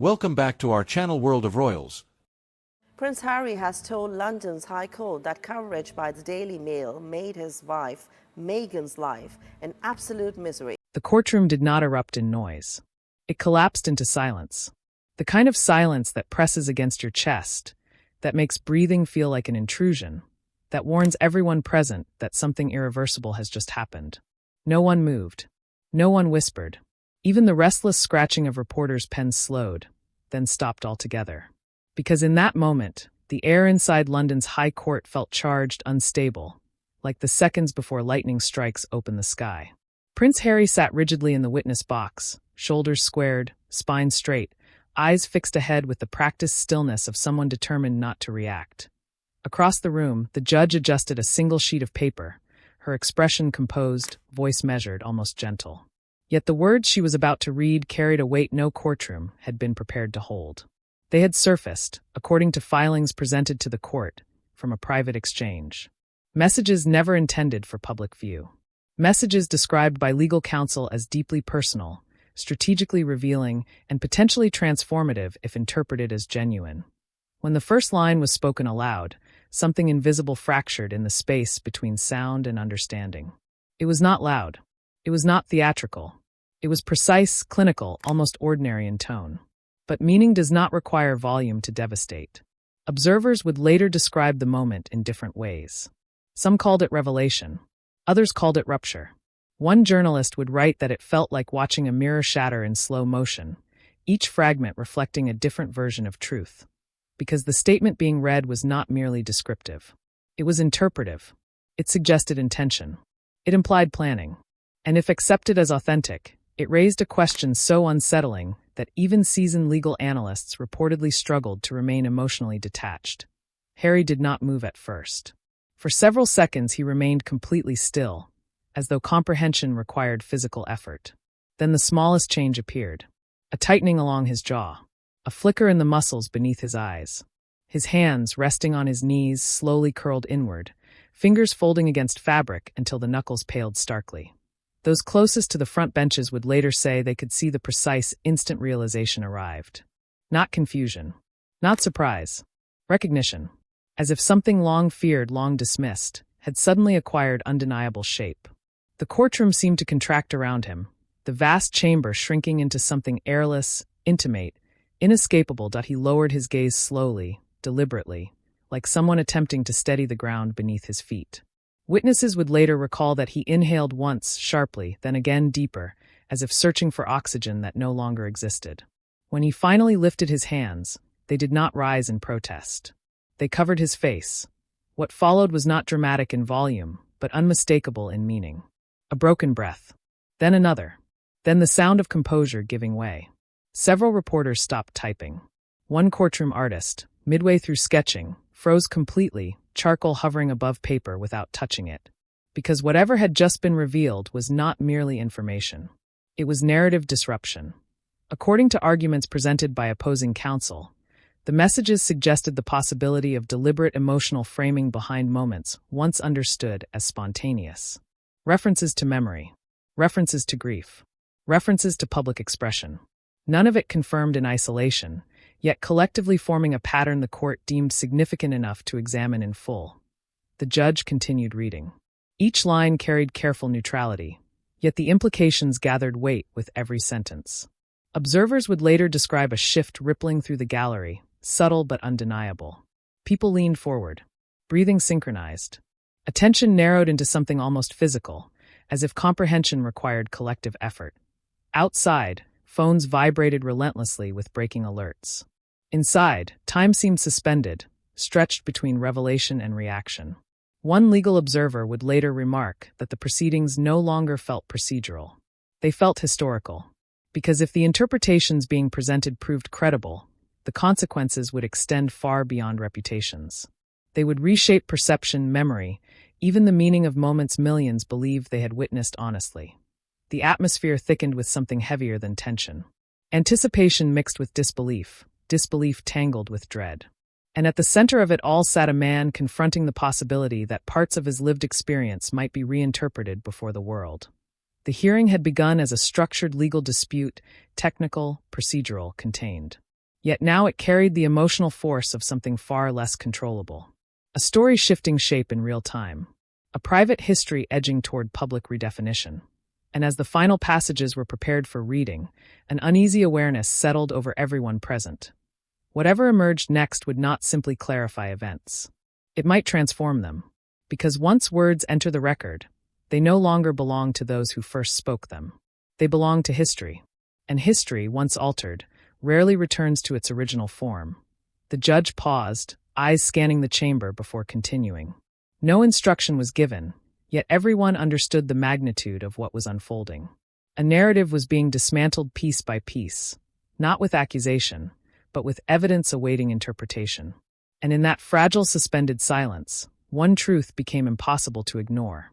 Welcome back to our channel World of Royals. Prince Harry has told London's High Court that coverage by the Daily Mail made his wife, Meghan's life, an absolute misery. The courtroom did not erupt in noise. It collapsed into silence. The kind of silence that presses against your chest, that makes breathing feel like an intrusion, that warns everyone present that something irreversible has just happened. No one moved. No one whispered. Even the restless scratching of reporters' pens slowed, then stopped altogether. Because in that moment, the air inside London's High Court felt charged, unstable, like the seconds before lightning strikes open the sky. Prince Harry sat rigidly in the witness box, shoulders squared, spine straight, eyes fixed ahead with the practiced stillness of someone determined not to react. Across the room, the judge adjusted a single sheet of paper, her expression composed, voice measured, almost gentle. Yet the words she was about to read carried a weight no courtroom had been prepared to hold. They had surfaced, according to filings presented to the court, from a private exchange. Messages never intended for public view. Messages described by legal counsel as deeply personal, strategically revealing, and potentially transformative if interpreted as genuine. When the first line was spoken aloud, something invisible fractured in the space between sound and understanding. It was not loud. It was not theatrical. It was precise, clinical, almost ordinary in tone. But meaning does not require volume to devastate. Observers would later describe the moment in different ways. Some called it revelation. Others called it rupture. One journalist would write that it felt like watching a mirror shatter in slow motion, each fragment reflecting a different version of truth. Because the statement being read was not merely descriptive. It was interpretive. It suggested intention. It implied planning. And if accepted as authentic, it raised a question so unsettling that even seasoned legal analysts reportedly struggled to remain emotionally detached. Harry did not move at first. For several seconds he remained completely still, as though comprehension required physical effort. Then the smallest change appeared. A tightening along his jaw. A flicker in the muscles beneath his eyes. His hands, resting on his knees, slowly curled inward, fingers folding against fabric until the knuckles paled starkly. Those closest to the front benches would later say they could see the precise, instant realization arrived. Not confusion. Not surprise. Recognition. As if something long feared, long dismissed, had suddenly acquired undeniable shape. The courtroom seemed to contract around him, the vast chamber shrinking into something airless, intimate, inescapable. He lowered his gaze slowly, deliberately, like someone attempting to steady the ground beneath his feet. Witnesses would later recall that he inhaled once, sharply, then again deeper, as if searching for oxygen that no longer existed. When he finally lifted his hands, they did not rise in protest. They covered his face. What followed was not dramatic in volume, but unmistakable in meaning. A broken breath. Then another. Then the sound of composure giving way. Several reporters stopped typing. One courtroom artist, midway through sketching, froze completely, charcoal hovering above paper without touching it. Because whatever had just been revealed was not merely information. It was narrative disruption. According to arguments presented by opposing counsel, the messages suggested the possibility of deliberate emotional framing behind moments once understood as spontaneous. References to memory. References to grief. References to public expression. None of it confirmed in isolation, yet collectively forming a pattern the court deemed significant enough to examine in full. The judge continued reading. Each line carried careful neutrality, yet the implications gathered weight with every sentence. Observers would later describe a shift rippling through the gallery, subtle but undeniable. People leaned forward, breathing synchronized. Attention narrowed into something almost physical, as if comprehension required collective effort. Outside, phones vibrated relentlessly with breaking alerts. Inside, time seemed suspended, stretched between revelation and reaction. One legal observer would later remark that the proceedings no longer felt procedural. They felt historical. Because if the interpretations being presented proved credible, the consequences would extend far beyond reputations. They would reshape perception, memory, even the meaning of moments millions believed they had witnessed honestly. The atmosphere thickened with something heavier than tension. Anticipation mixed with disbelief, disbelief tangled with dread. And at the center of it all sat a man confronting the possibility that parts of his lived experience might be reinterpreted before the world. The hearing had begun as a structured legal dispute, technical, procedural, contained. Yet now it carried the emotional force of something far less controllable. A story shifting shape in real time. A private history edging toward public redefinition. And as the final passages were prepared for reading, an uneasy awareness settled over everyone present. Whatever emerged next would not simply clarify events. It might transform them. Because once words enter the record, they no longer belong to those who first spoke them. They belong to history. And history, once altered, rarely returns to its original form. The judge paused, eyes scanning the chamber before continuing. No instruction was given, yet everyone understood the magnitude of what was unfolding. A narrative was being dismantled piece by piece, not with accusation, but with evidence awaiting interpretation. And in that fragile suspended silence, one truth became impossible to ignore.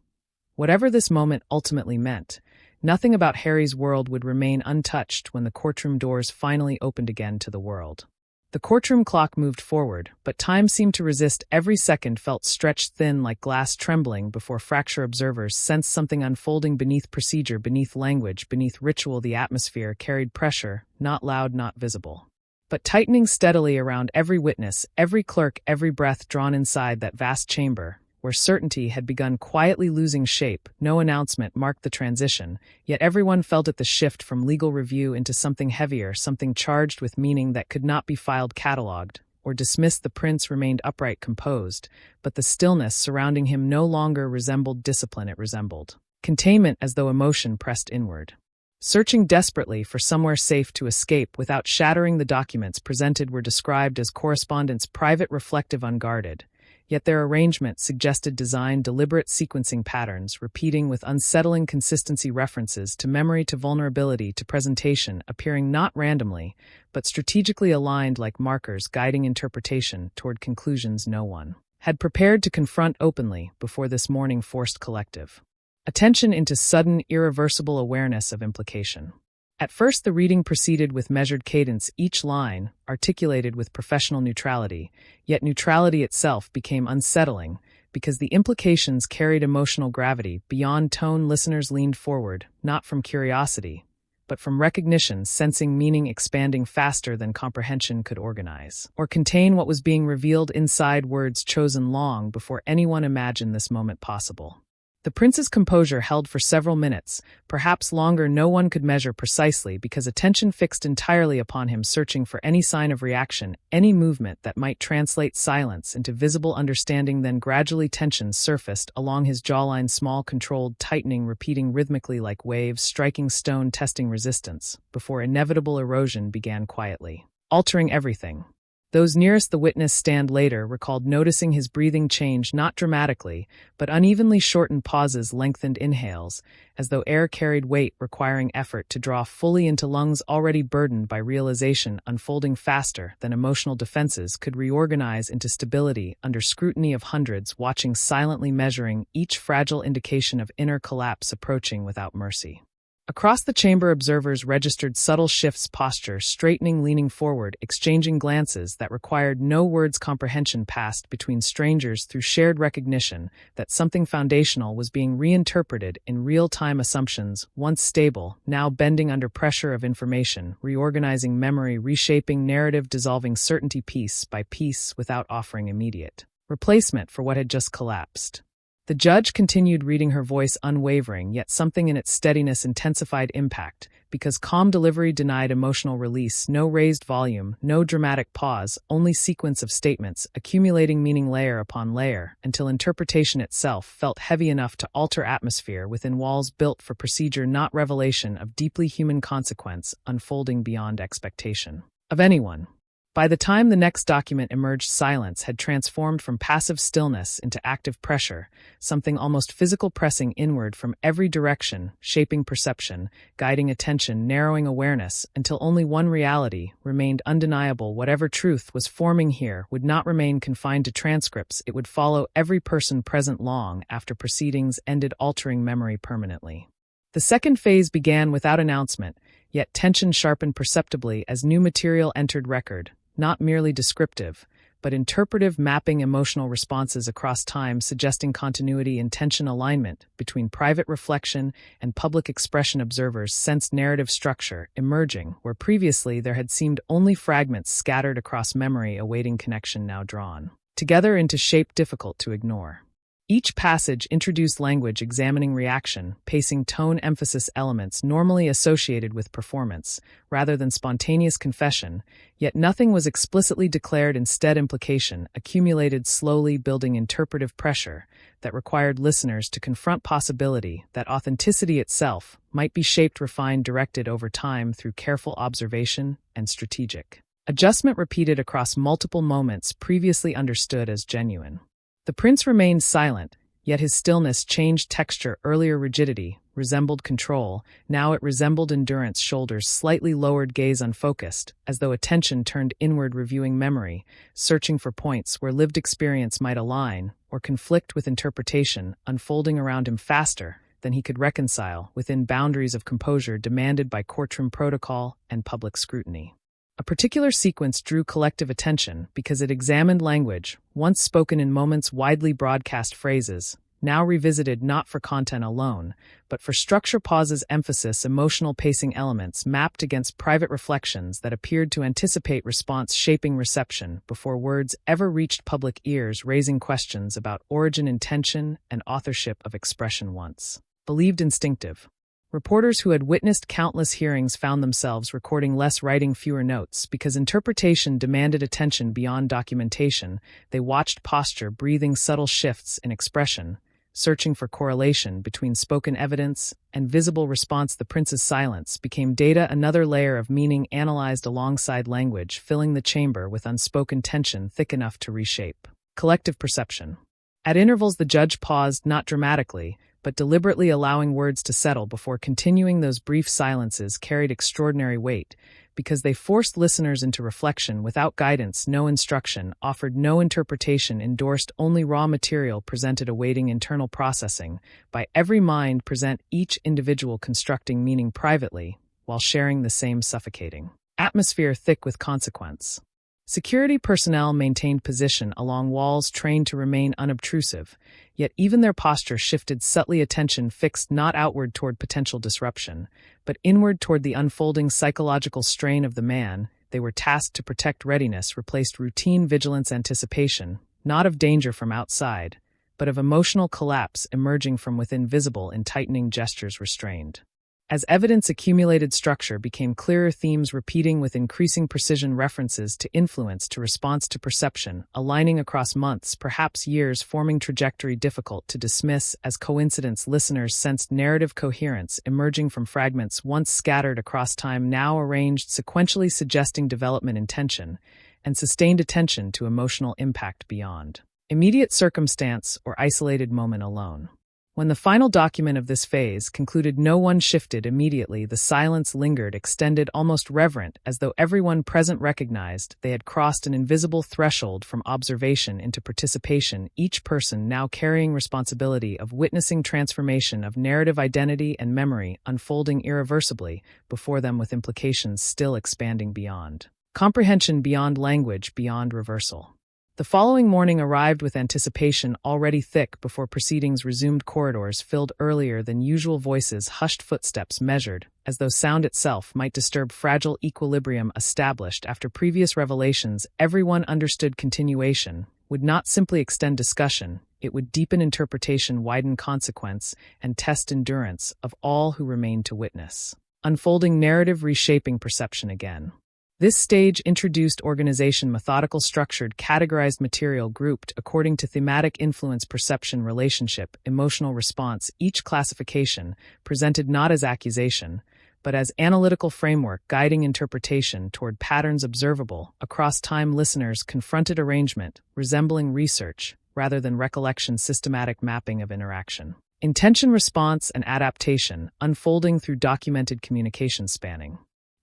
Whatever this moment ultimately meant, nothing about Harry's world would remain untouched when the courtroom doors finally opened again to the world. The courtroom clock moved forward, but time seemed to resist. Every second felt stretched thin like glass trembling before fracture observers sensed something unfolding beneath procedure, beneath language, beneath ritual. The atmosphere carried pressure, not loud, not visible, but tightening steadily around every witness, every clerk, every breath drawn inside that vast chamber, where certainty had begun quietly losing shape. No announcement marked the transition, yet everyone felt it, the shift from legal review into something heavier, something charged with meaning that could not be filed, catalogued, or dismissed. The prince remained upright, composed, but the stillness surrounding him no longer resembled discipline, it resembled containment, as though emotion pressed inward. Searching desperately for somewhere safe to escape without shattering, the documents presented were described as correspondence, private, reflective, unguarded. Yet their arrangement suggested design, deliberate sequencing patterns, repeating with unsettling consistency references to memory, to vulnerability, to presentation, appearing not randomly, but strategically aligned like markers guiding interpretation toward conclusions no one had prepared to confront openly before this morning forced collective attention into sudden, irreversible awareness of implication. At first the reading proceeded with measured cadence, each line articulated with professional neutrality, yet neutrality itself became unsettling because the implications carried emotional gravity beyond tone. Listeners leaned forward, not from curiosity, but from recognition, sensing meaning expanding faster than comprehension could organize or contain. What was being revealed inside words chosen long before anyone imagined this moment possible. The prince's composure held for several minutes, perhaps longer. No one could measure precisely because attention fixed entirely upon him, searching for any sign of reaction, any movement that might translate silence into visible understanding. Then gradually tension surfaced along his jawline, small, controlled tightening repeating rhythmically like waves striking stone, testing resistance, before inevitable erosion began quietly, altering everything. Those nearest the witness stand later recalled noticing his breathing change, not dramatically, but unevenly, shortened pauses, lengthened inhales, as though air carried weight, requiring effort to draw fully into lungs already burdened by realization, unfolding faster than emotional defenses could reorganize into stability under scrutiny of hundreds watching, silently measuring each fragile indication of inner collapse approaching without mercy. Across the chamber, observers registered subtle shifts, posture straightening, leaning forward, exchanging glances that required no words. Comprehension passed between strangers through shared recognition that something foundational was being reinterpreted in real-time. Assumptions, once stable, now bending under pressure of information, reorganizing memory, reshaping narrative, dissolving certainty piece by piece without offering immediate replacement for what had just collapsed. The judge continued reading, her voice unwavering, yet something in its steadiness intensified impact, because calm delivery denied emotional release. No raised volume, no dramatic pause, only sequence of statements, accumulating meaning layer upon layer, until interpretation itself felt heavy enough to alter atmosphere within walls built for procedure, not revelation, of deeply human consequence unfolding beyond expectation of anyone. By the time the next document emerged, silence had transformed from passive stillness into active pressure, something almost physical pressing inward from every direction, shaping perception, guiding attention, narrowing awareness, until only one reality remained undeniable. Whatever truth was forming here would not remain confined to transcripts. It would follow every person present long after proceedings ended, altering memory permanently. The second phase began without announcement, yet tension sharpened perceptibly as new material entered record. Not merely descriptive, but interpretive mapping emotional responses across time, suggesting continuity and tension alignment between private reflection and public expression. Observers sensed narrative structure emerging where previously there had seemed only fragments scattered across memory awaiting connection, now drawn together into shape difficult to ignore. Each passage introduced language examining reaction, pacing, tone, emphasis, elements normally associated with performance, rather than spontaneous confession, yet nothing was explicitly declared. Instead, implication accumulated, slowly building interpretive pressure that required listeners to confront possibility that authenticity itself might be shaped, refined, directed over time through careful observation and strategic adjustment repeated across multiple moments previously understood as genuine. The prince remained silent, yet his stillness changed texture. Earlier rigidity resembled control, now it resembled endurance. Shoulders slightly lowered, gaze unfocused, as though attention turned inward, reviewing memory, searching for points where lived experience might align or conflict with interpretation, unfolding around him faster than he could reconcile within boundaries of composure demanded by courtroom protocol and public scrutiny. A particular sequence drew collective attention because it examined language, once spoken in moments, widely broadcast phrases, now revisited not for content alone, but for structure, pauses, emphasis, emotional pacing, elements mapped against private reflections that appeared to anticipate response, shaping reception before words ever reached public ears, raising questions about origin, intention, and authorship of expression once believed instinctive. Reporters who had witnessed countless hearings found themselves recording less, writing fewer notes, because interpretation demanded attention beyond documentation. They watched posture, breathing, subtle shifts in expression, searching for correlation between spoken evidence and visible response. The prince's silence became data, another layer of meaning analyzed alongside language, filling the chamber with unspoken tension thick enough to reshape collective perception. At intervals, the judge paused, not dramatically, but deliberately allowing words to settle before continuing. Those brief silences carried extraordinary weight because they forced listeners into reflection without guidance, no instruction, offered no interpretation, endorsed only raw material presented, awaiting internal processing by every mind present, each individual constructing meaning privately while sharing the same suffocating atmosphere thick with consequence. Security personnel maintained position along walls trained to remain unobtrusive, yet even their posture shifted subtly, attention fixed not outward toward potential disruption, but inward toward the unfolding psychological strain of the man they were tasked to protect. Readiness replaced routine, vigilance, anticipation, not of danger from outside, but of emotional collapse emerging from within, visible in tightening gestures, restrained. As evidence accumulated, structure became clearer, themes repeating with increasing precision, references to influence, to response, to perception, aligning across months, perhaps years, forming trajectory difficult to dismiss as coincidence. Listeners sensed narrative coherence emerging from fragments once scattered across time, now arranged sequentially, suggesting development, intention, and sustained attention to emotional impact beyond immediate circumstance or isolated moment alone. When the final document of this phase concluded, no one shifted immediately. The silence lingered, extended, almost reverent, as though everyone present recognized they had crossed an invisible threshold from observation into participation, each person now carrying responsibility of witnessing transformation of narrative, identity, and memory unfolding irreversibly before them, with implications still expanding beyond comprehension, beyond language, beyond reversal. The following morning arrived with anticipation already thick before proceedings resumed. Corridors filled earlier than usual, voices hushed, footsteps measured, as though sound itself might disturb fragile equilibrium established after previous revelations. Everyone understood continuation would not simply extend discussion, it would deepen interpretation, widen consequence, and test endurance of all who remained to witness. Unfolding narrative, reshaping perception again. This stage introduced organization, methodical, structured, categorized material grouped according to thematic influence, perception, relationship, emotional response. Each classification presented not as accusation, but as analytical framework guiding interpretation toward patterns observable across time. Listeners confronted arrangement, resembling research rather than recollection, systematic mapping of interaction, intention, response, and adaptation unfolding through documented communication, spanning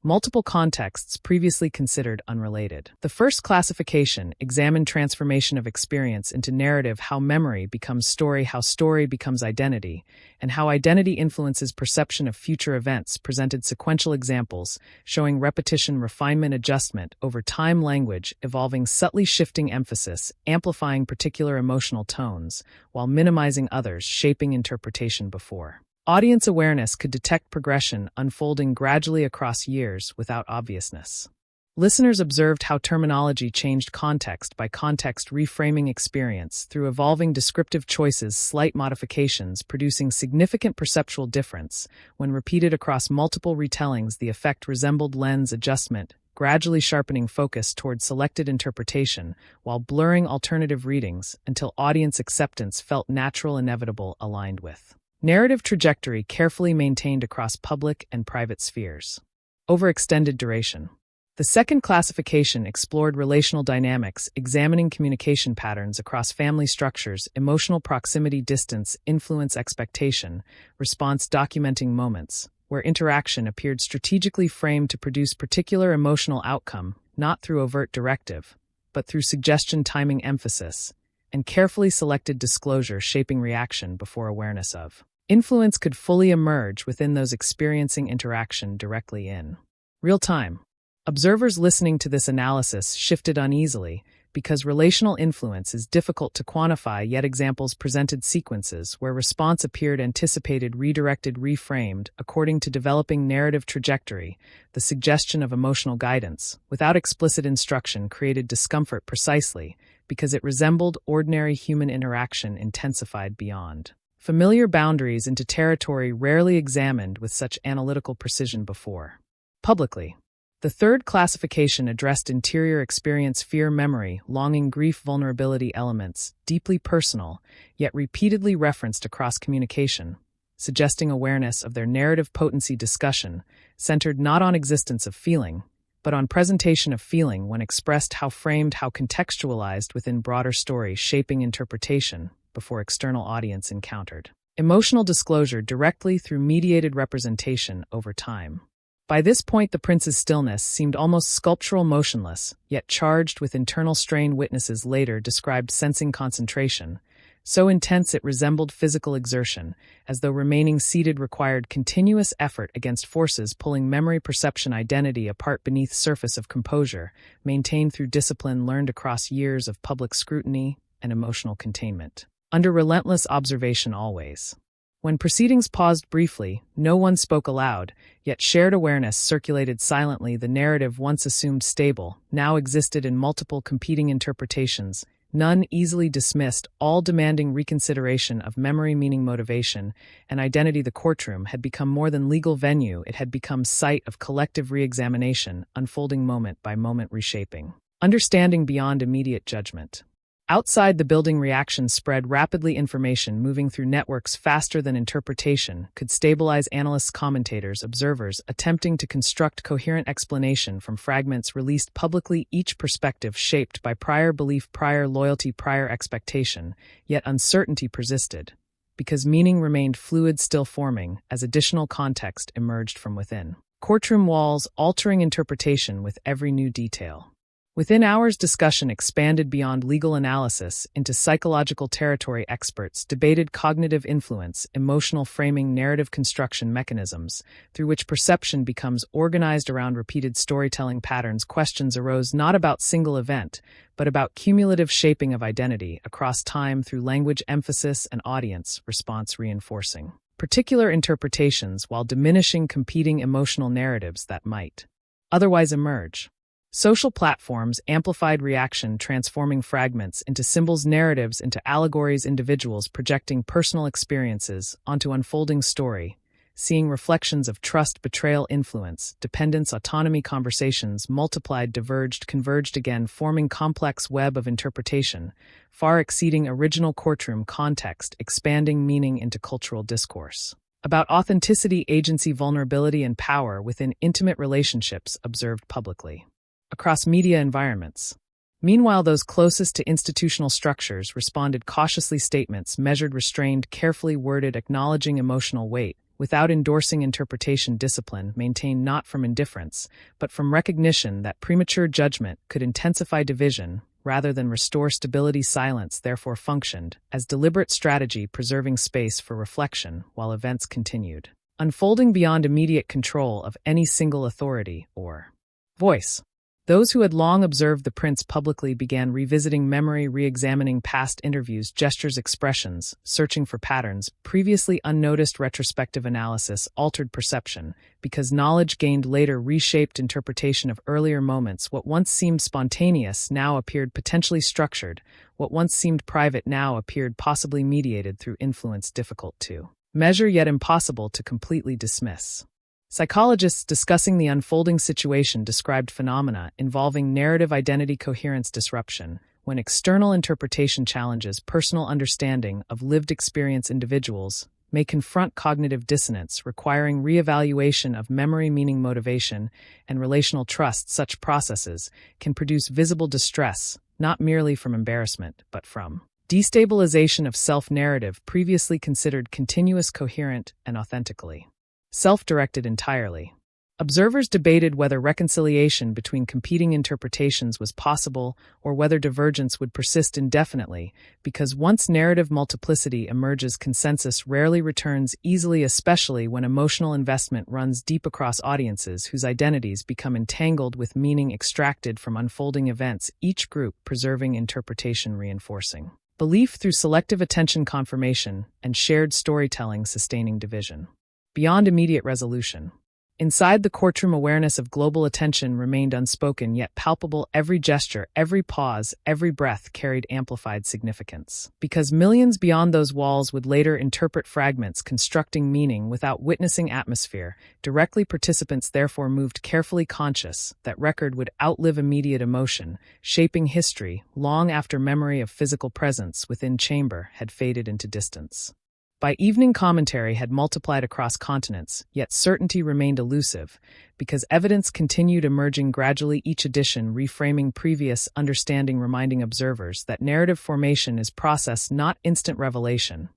multiple contexts previously considered unrelated. The first classification examined transformation of experience into narrative, how memory becomes story, how story becomes identity, and how identity influences perception of future events, presented sequential examples showing repetition, refinement, adjustment over time, language evolving, subtly shifting emphasis, amplifying particular emotional tones, while minimizing others, shaping interpretation before. Audience awareness could detect progression unfolding gradually across years without obviousness. Listeners observed how terminology changed context by context, reframing experience through evolving descriptive choices, slight modifications producing significant perceptual difference. When repeated across multiple retellings, the effect resembled lens adjustment, gradually sharpening focus toward selected interpretation while blurring alternative readings until audience acceptance felt natural, inevitable, aligned with narrative trajectory carefully maintained across public and private spheres. Over extended duration. The second classification explored relational dynamics, examining communication patterns across family structures, emotional proximity, distance, influence, expectation, response, documenting moments where interaction appeared strategically framed to produce particular emotional outcome, not through overt directive, but through suggestion, timing, emphasis, and carefully selected disclosure shaping reaction before awareness of. Influence could fully emerge within those experiencing interaction directly in real time. Observers listening to this analysis shifted uneasily because relational influence is difficult to quantify, yet examples presented sequences where response appeared anticipated, redirected, reframed according to developing narrative trajectory. The suggestion of emotional guidance, without explicit instruction, created discomfort precisely because it resembled ordinary human interaction intensified beyond familiar boundaries into territory rarely examined with such analytical precision before. Publicly. The third classification addressed interior experience, fear, memory, longing, grief, vulnerability elements, deeply personal, yet repeatedly referenced across communication, suggesting awareness of their narrative potency. Discussion centered not on existence of feeling, but on presentation of feeling when expressed, how framed, how contextualized within broader story, shaping interpretation before external audience encountered. Emotional disclosure directly through mediated representation over time. By this point, the prince's stillness seemed almost sculptural, motionless, yet charged with internal strain. Witnesses later described sensing concentration, so intense it resembled physical exertion, as though remaining seated required continuous effort against forces pulling memory, perception, identity apart beneath surface of composure, maintained through discipline learned across years of public scrutiny and emotional containment. Under relentless observation always. When proceedings paused briefly, no one spoke aloud, yet shared awareness circulated silently. The narrative, once assumed stable, now existed in multiple competing interpretations, none easily dismissed, all demanding reconsideration of memory, meaning, motivation, and identity. The courtroom had become more than legal venue, it had become site of collective re-examination, unfolding moment by moment, reshaping understanding beyond immediate judgment. Outside the building, reactions spread rapidly. Information moving through networks faster than interpretation could stabilize analysts, commentators, observers attempting to construct coherent explanation from fragments released publicly, each perspective shaped by prior belief, prior loyalty, prior expectation, yet uncertainty persisted, because meaning remained fluid, still forming as additional context emerged from within. Courtroom walls altering interpretation with every new detail. Within hours, discussion expanded beyond legal analysis into psychological territory. Experts debated cognitive influence, emotional framing, narrative construction mechanisms through which perception becomes organized around repeated storytelling patterns. Questions arose not about single event, but about cumulative shaping of identity across time through language, emphasis, and audience response, reinforcing particular interpretations while diminishing competing emotional narratives that might otherwise emerge. Social platforms amplified reaction, transforming fragments into symbols, narratives into allegories, individuals projecting personal experiences onto unfolding story, seeing reflections of trust, betrayal, influence, dependence, autonomy. Conversations multiplied, diverged, converged again, forming complex web of interpretation, far exceeding original courtroom context, expanding meaning into cultural discourse. About authenticity, agency, vulnerability, and power within intimate relationships observed publicly. Across media environments. Meanwhile, those closest to institutional structures responded cautiously, statements measured, restrained, carefully worded, acknowledging emotional weight, without endorsing interpretation discipline maintained not from indifference, but from recognition that premature judgment could intensify division rather than restore stability. Silence therefore functioned as deliberate strategy, preserving space for reflection while events continued, unfolding beyond immediate control of any single authority or voice. Those who had long observed the prince publicly began revisiting memory, re-examining past interviews, gestures, expressions, searching for patterns. Previously unnoticed retrospective analysis altered perception, because knowledge gained later reshaped interpretation of earlier moments. What once seemed spontaneous now appeared potentially structured. What once seemed private now appeared possibly mediated through influence difficult to measure yet impossible to completely dismiss. Psychologists discussing the unfolding situation described phenomena involving narrative identity coherence disruption, when external interpretation challenges personal understanding of lived experience. Individuals may confront cognitive dissonance, requiring re-evaluation of memory, meaning, motivation, and relational trust. Such processes can produce visible distress, not merely from embarrassment, but from destabilization of self-narrative previously considered continuous, coherent, and authentically self-directed entirely. Observers debated whether reconciliation between competing interpretations was possible or whether divergence would persist indefinitely, because once narrative multiplicity emerges, consensus rarely returns easily, especially when emotional investment runs deep across audiences whose identities become entangled with meaning extracted from unfolding events, each group preserving interpretation, reinforcing belief through selective attention confirmation, and shared storytelling sustaining division. Beyond immediate resolution. Inside the courtroom, awareness of global attention remained unspoken yet palpable. Every gesture, every pause, every breath carried amplified significance. Because millions beyond those walls would later interpret fragments, constructing meaning without witnessing atmosphere, directly. Participants therefore moved carefully, conscious that record would outlive immediate emotion, shaping history long after memory of physical presence within chamber had faded into distance. By evening, commentary had multiplied across continents, yet certainty remained elusive, because evidence continued emerging gradually, each edition reframing previous understanding, reminding observers that narrative formation is process, not instant revelation.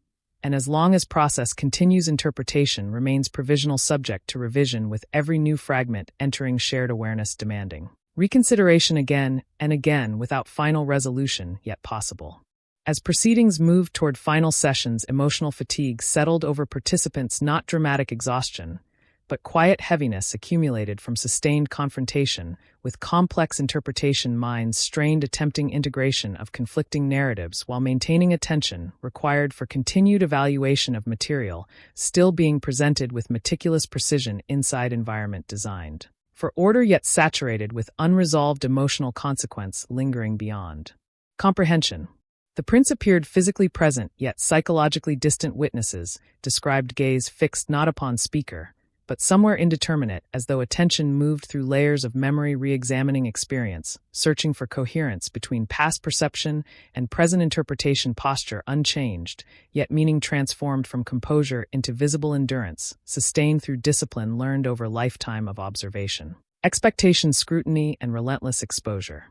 And as long as process continues, interpretation remains provisional, subject to revision with every new fragment entering shared awareness, demanding reconsideration again and again without final resolution yet possible. As proceedings moved toward final sessions, emotional fatigue settled over participants, not dramatic exhaustion, but quiet heaviness accumulated from sustained confrontation with complex interpretation. Minds strained, attempting integration of conflicting narratives while maintaining attention required for continued evaluation of material still being presented with meticulous precision inside environment designed for order yet saturated with unresolved emotional consequence lingering beyond comprehension. The prince appeared physically present, yet psychologically distant. Witnesses described gaze fixed not upon speaker, but somewhere indeterminate, as though attention moved through layers of memory, re-examining experience, searching for coherence between past perception and present interpretation. Posture unchanged, yet meaning transformed from composure into visible endurance, sustained through discipline learned over lifetime of observation. Expectation, scrutiny, and relentless exposure.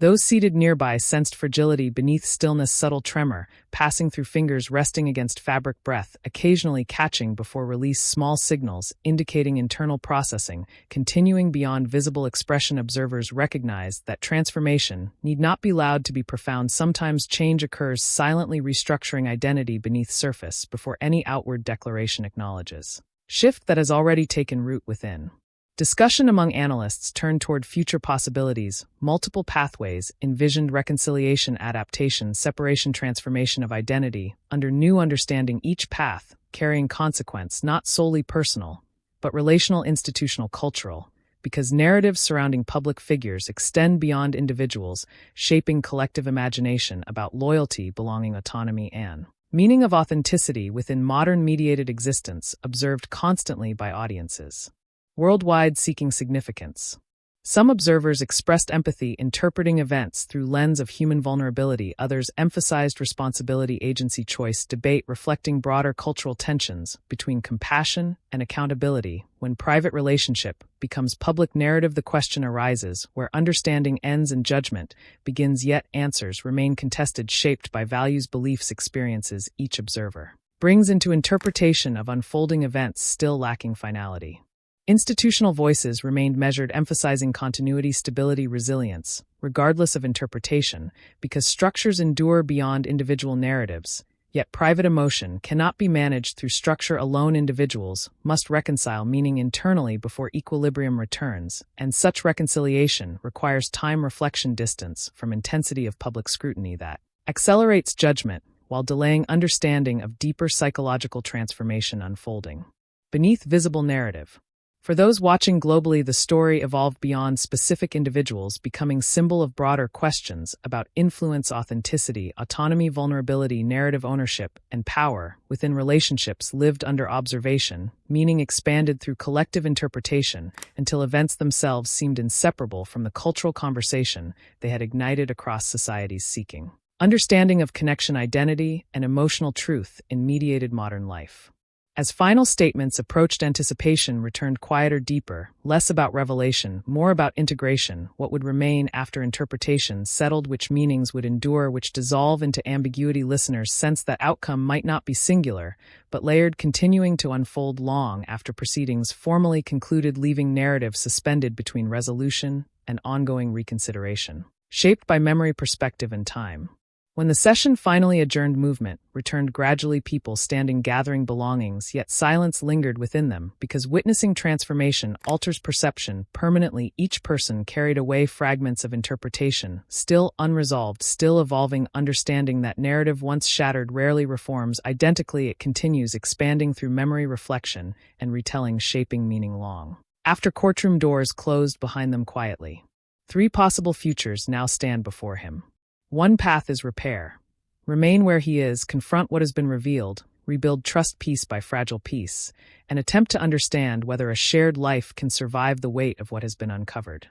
Those seated nearby sensed fragility beneath stillness, subtle tremor, passing through fingers resting against fabric, breath, occasionally catching before release, small signals indicating internal processing, continuing beyond visible expression. Observers recognized that transformation need not be loud to be profound. Sometimes change occurs silently, restructuring identity beneath surface before any outward declaration acknowledges shift that has already taken root within. Discussion among analysts turned toward future possibilities, multiple pathways, envisioned reconciliation, adaptation, separation, transformation of identity, under new understanding, each path carrying consequence not solely personal, but relational, institutional, cultural, because narratives surrounding public figures extend beyond individuals, shaping collective imagination about loyalty, belonging, autonomy, and meaning of authenticity within modern mediated existence, observed constantly by audiences worldwide seeking significance. Some observers expressed empathy, interpreting events through lens of human vulnerability. Others emphasized responsibility, agency, choice. Debate reflecting broader cultural tensions between compassion and accountability. When private relationship becomes public narrative, the question arises where understanding ends and judgment begins, yet answers remain contested, shaped by values, beliefs, experiences. Each observer brings into interpretation of unfolding events still lacking finality. Institutional voices remained measured, emphasizing continuity, stability, resilience, regardless of interpretation, because structures endure beyond individual narratives. Yet private emotion cannot be managed through structure alone. Individuals must reconcile meaning internally before equilibrium returns, and such reconciliation requires time, reflection, distance from intensity of public scrutiny that accelerates judgment while delaying understanding of deeper psychological transformation unfolding. Beneath visible narrative. For those watching globally, the story evolved beyond specific individuals, becoming symbol of broader questions about influence, authenticity, autonomy, vulnerability, narrative ownership, and power within relationships lived under observation, meaning expanded through collective interpretation until events themselves seemed inseparable from the cultural conversation they had ignited across societies seeking understanding of connection, identity, and emotional truth in mediated modern life. As final statements approached, anticipation returned quieter, deeper, less about revelation, more about integration, what would remain after interpretation settled, which meanings would endure, which dissolve into ambiguity. Listeners sensed that outcome might not be singular, but layered, continuing to unfold long after proceedings formally concluded, leaving narrative suspended between resolution and ongoing reconsideration, shaped by memory, perspective, and time. When the session finally adjourned, movement returned gradually, people standing, gathering belongings, yet silence lingered within them, because witnessing transformation alters perception permanently. Each person carried away fragments of interpretation, still unresolved, still evolving, understanding that narrative once shattered rarely reforms identically. It continues, expanding through memory, reflection, and retelling, shaping meaning long after courtroom doors closed behind them quietly. 3 possible futures now stand before him. One path is repair. Remain where he is, confront what has been revealed, rebuild trust piece by fragile piece, and attempt to understand whether a shared life can survive the weight of what has been uncovered.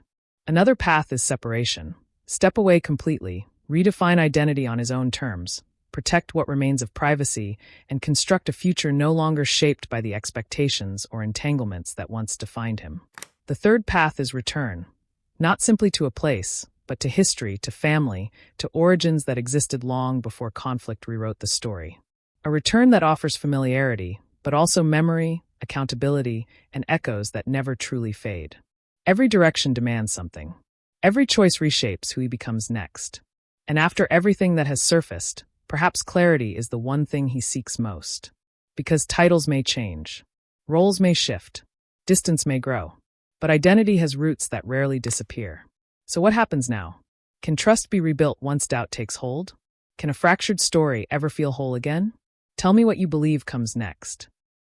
Another path is separation. Step away completely, redefine identity on his own terms, protect what remains of privacy, and construct a future no longer shaped by the expectations or entanglements that once defined him. The third path is return. Not simply to a place, but to history, to family, to origins that existed long before conflict rewrote the story. A return that offers familiarity, but also memory, accountability, and echoes that never truly fade. Every direction demands something. Every choice reshapes who he becomes next. And after everything that has surfaced, perhaps clarity is the one thing he seeks most. Because titles may change, roles may shift, distance may grow, but identity has roots that rarely disappear. So what happens now? Can trust be rebuilt once doubt takes hold? Can a fractured story ever feel whole again? Tell me what you believe comes next.